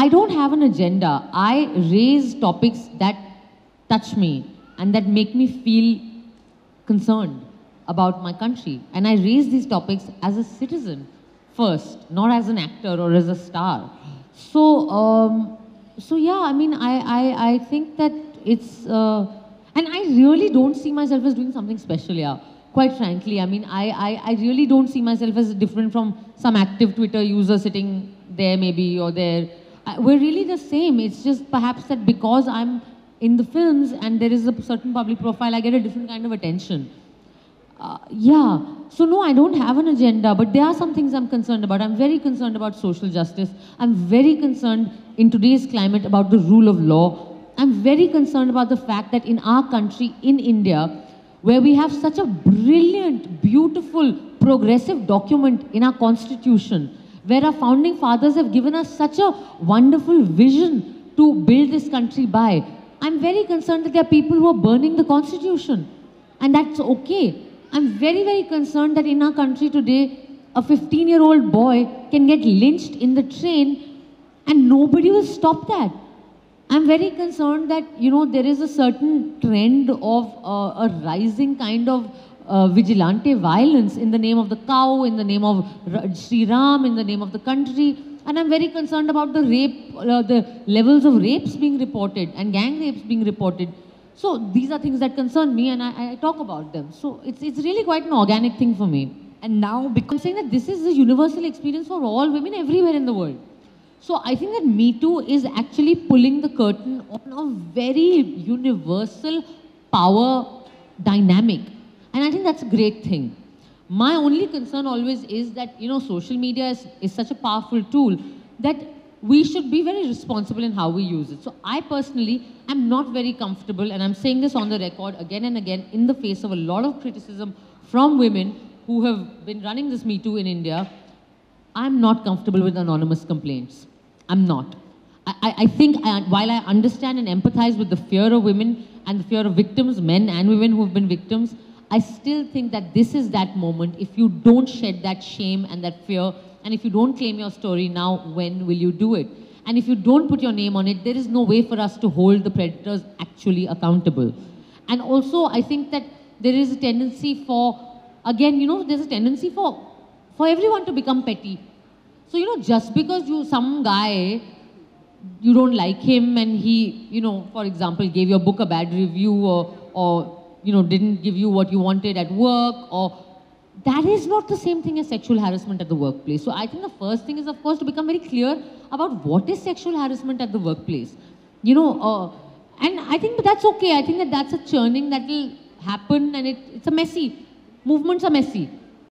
I don't have an agenda. I raise topics that touch me and that make me feel concerned about my country. And I raise these topics as a citizen first, not as an actor or as a star. So yeah, I mean, I think that it's, and I really don't see myself as doing something special, yeah. Quite frankly, I mean, I really don't see myself as different from some active Twitter user sitting there maybe or there. We're really the same. It's just perhaps that because I'm in the films and there is a certain public profile, I get a different kind of attention. Yeah, so no, I don't have an agenda, but there are some things I'm concerned about. I'm very concerned about social justice. I'm very concerned in today's climate about the rule of law. I'm very concerned about the fact that in our country, in India, where we have such a brilliant, beautiful, progressive document in our constitution, where our founding fathers have given us such a wonderful vision to build this country by. I'm very concerned that there are people who are burning the constitution. And that's okay. I'm very, very concerned that in our country today, a 15-year-old boy can get lynched in the train and nobody will stop that. I'm very concerned that, you know, there is a certain trend of a rising kind of vigilante violence in the name of the cow, in the name of Sri Ram, in the name of the country. And I'm very concerned about the rape, the levels of rapes being reported and gang rapes being reported. So these are things that concern me and I talk about them. So it's really quite an organic thing for me. And now, because I'm saying that this is a universal experience for all women everywhere in the world. So I think that Me Too is actually pulling the curtain on a very universal power dynamic. And I think that's a great thing. My only concern always is that, you know, social media is such a powerful tool that we should be very responsible in how we use it. So I personally am not very comfortable, and I'm saying this on the record again and again in the face of a lot of criticism from women who have been running this Me Too in India. I'm not comfortable with anonymous complaints. I'm not. I think while I understand and empathize with the fear of women and the fear of victims, men and women who have been victims, I still think that this is that moment. If you don't shed that shame and that fear, and if you don't claim your story now, when will you do it? And if you don't put your name on it, there is no way for us to hold the predators actually accountable. And also, I think that there is a tendency for, again, you know, there's a tendency for everyone to become petty. So, you know, just because some guy, you don't like him and he, you know, for example, gave your book a bad review or you know, didn't give you what you wanted at work, or that is not the same thing as sexual harassment at the workplace. So I think the first thing is, of course, to become very clear about what is sexual harassment at the workplace. You know, and I think that's okay. I think that that's a churning that will happen, and it's a messy, movements are messy.